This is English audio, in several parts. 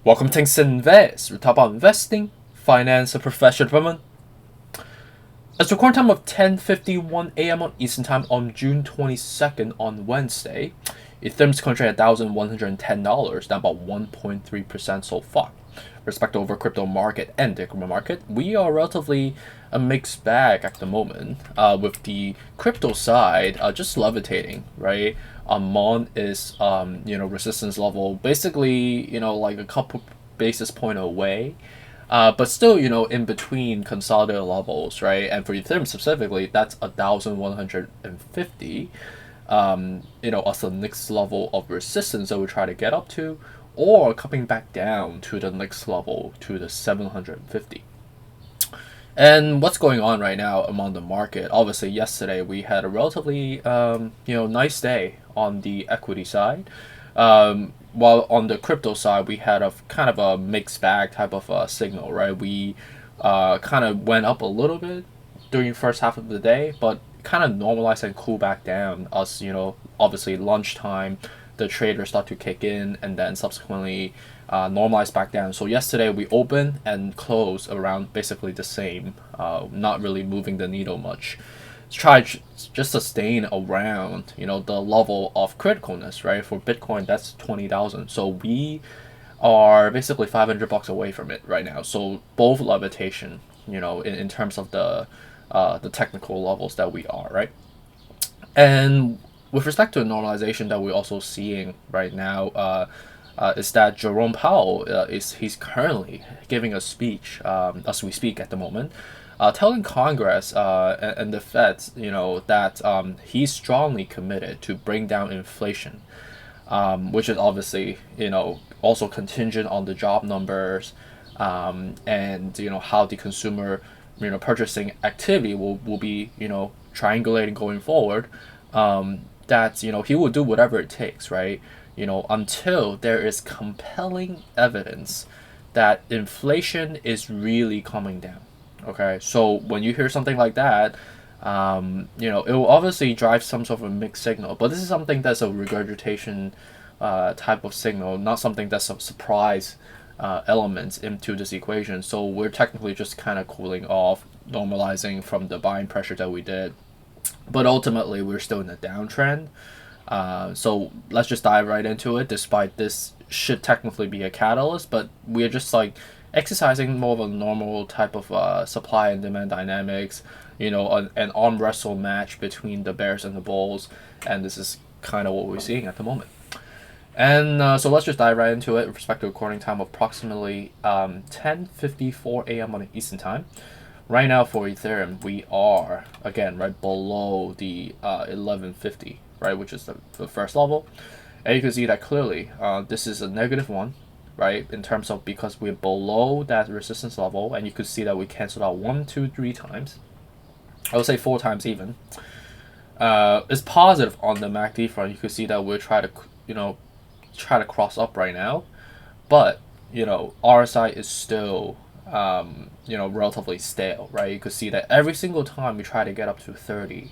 Welcome to 𝐄𝐓𝐇𝐄𝐑𝐄𝐂. We talk about investing, finance, and professional development. It's recording time of 10:51 a.m. on Eastern Time on June 22nd on Wednesday. Ethereum's contract at $1,110, down about 1.3% so far. Respect over crypto market and the crypto market, we are relatively a mixed bag at the moment. With the crypto side just levitating, right? Mon is resistance level basically like a couple basis point away. But still, in between consolidated levels, right? And for Ethereum specifically, that's 1,150. As the next level of resistance that we try to get up to, or coming back down to the next level to the 750. And what's going on right now among the market? Obviously, yesterday we had a relatively nice day on the equity side. While on the crypto side, we had a kind of a mixed bag type of signal, right? We kind of went up a little bit during the first half of the day, but kind of normalized and cool back down as, obviously lunchtime, the traders start to kick in and then subsequently normalize back down. So yesterday we opened and closed around basically the same, not really moving the needle much. Try just to staying around the level of criticalness, right? For Bitcoin, that's 20,000, so we are basically $500 away from it right now. So both levitation, in terms of the technical levels that we are, right? And with respect to the normalization that we're also seeing right now, is that Jerome Powell he's currently giving a speech as we speak at the moment, telling Congress and the Fed, that he's strongly committed to bring down inflation, which is obviously, also contingent on the job numbers, and how the consumer, purchasing activity will be, triangulating going forward. That he will do whatever it takes, right? Until there is compelling evidence that inflation is really coming down. Okay, so when you hear something like that, it will obviously drive some sort of a mixed signal. But this is something that's a regurgitation type of signal, not something that's a surprise elements into this equation. So we're technically just kind of cooling off, normalizing from the buying pressure that we did. But ultimately, we're still in a downtrend. So let's just dive right into it. Despite this should technically be a catalyst, but we're just like exercising more of a normal type of supply and demand dynamics, an arm wrestle match between the bears and the bulls, and this is kind of what we're seeing at the moment. And so let's just dive right into it with respect to recording time of approximately 10:54 a.m. on Eastern Time. Right now for Ethereum, we are, again, right below the 1150, right, which is the first level. And you can see that clearly this is a negative one, right, in terms of because we're below that resistance level, and you could see that we canceled out 1, 2, 3 times. I would say 4 times even. It's positive on the MACD front. You could see that we're trying to cross up right now, but RSI is still relatively stale, right? You could see that every single time we try to get up to 30,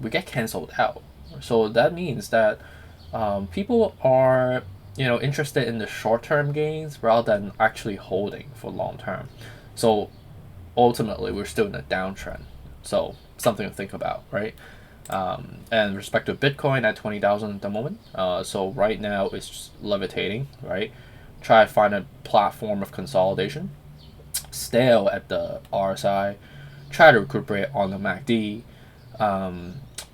we get canceled out. So that means that people are interested in the short-term gains rather than actually holding for long-term. So ultimately, we're still in a downtrend. So something to think about, right? And respect to Bitcoin at 20,000 at the moment. So right now it's just levitating, right? Try to find a platform of consolidation. Stale at the RSI. Try to recuperate on the MACD.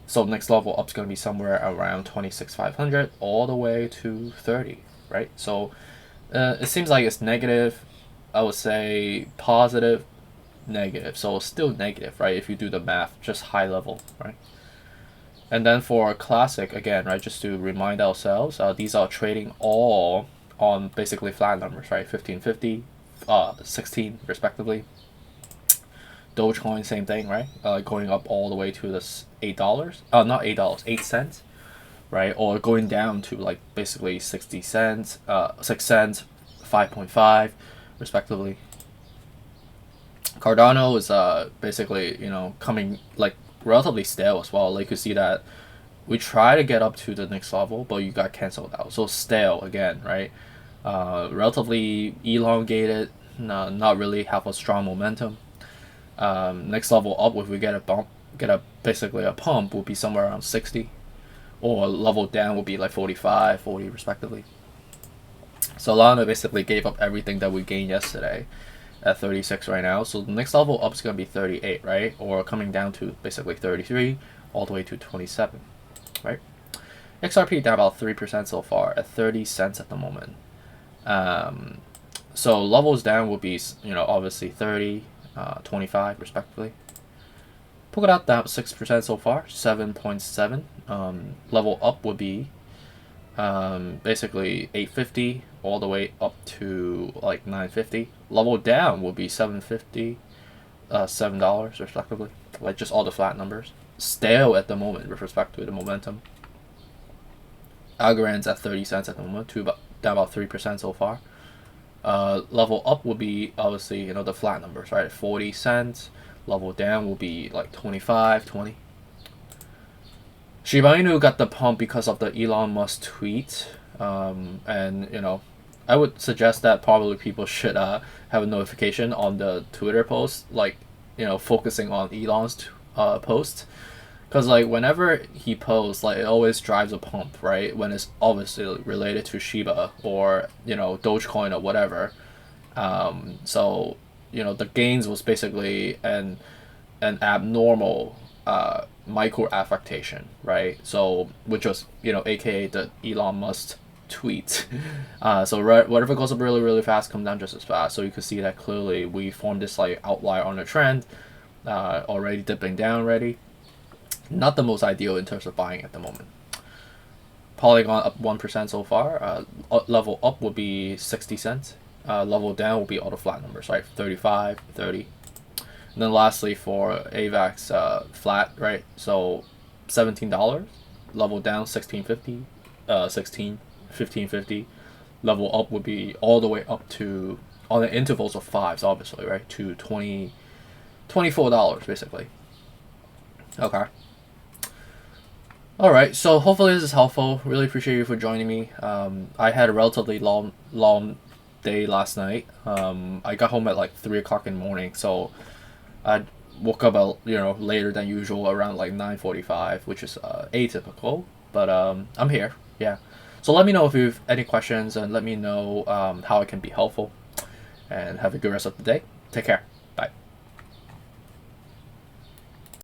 So next level up is going to be somewhere around 26,500 all the way to 30, right? So it seems like it's negative. I would say positive, negative. So it's still negative, right? If you do the math, just high level, right? And then for classic, again, right, just to remind ourselves, these are trading all on basically flat numbers, right? 1550, 16 respectively. Dogecoin, same thing, right? Going up all the way to this $8, not $8, 8 cents, right? Or going down to like basically 60 cents, 6 cents, 5.5, respectively. Cardano is basically coming like relatively stale as well. Like you could see that we try to get up to the next level, but you got canceled out. So stale again, right? relatively elongated, not really have a strong momentum. Next level up, if we get a bump, basically a pump, will be somewhere around 60, or level down will be like 45, 40 respectively. Solana basically gave up everything that we gained yesterday at 36 right now. So the next level up is going to be 38, right? Or coming down to basically 33 all the way to 27, right? XRP down about 3% so far at 30 cents at the moment. So levels down will be, obviously 30, 25 respectively. Polkadot down 6% so far, 7.7. Level up would be basically 850 all the way up to like 950. Level down will be 750, $7 respectively. Like just all the flat numbers. Stale at the moment with respect to the momentum. Algorand's at 30 cents at the moment, down about 3% so far. Level up will be obviously the flat numbers, right? 40 cents. Level down will be like 25, 20. Shiba Inu got the pump because of the Elon Musk tweet, and I would suggest that probably people should have a notification on the Twitter post, like focusing on Elon's post, because like whenever he posts, like it always drives a pump, right? When it's obviously related to Shiba or Dogecoin or whatever. So the gains was basically an abnormal micro affectation, right? So which was aka the Elon Musk tweet. So whatever goes up really really fast comes down just as fast. So you can see that clearly we formed this like outlier on the trend, already dipping down already. Not the most ideal in terms of buying at the moment. Polygon up 1% so far. Level up would be 60 cents. Level down will be all the flat numbers, right? 35, 30. And then lastly for AVAX, flat, right? So $17. Level down 16.50, 15.50. Level up would be all the way up to, on the intervals of fives, obviously, right? To $24 basically. Okay. Alright, so hopefully this is helpful. Really appreciate you for joining me. I had a relatively long day last night. I got home at like 3 o'clock in the morning, so I woke up later than usual, around like 9:45, which is atypical, but I'm here. Yeah, so let me know if you have any questions, and let me know how I can be helpful, and have a good rest of the day. Take care.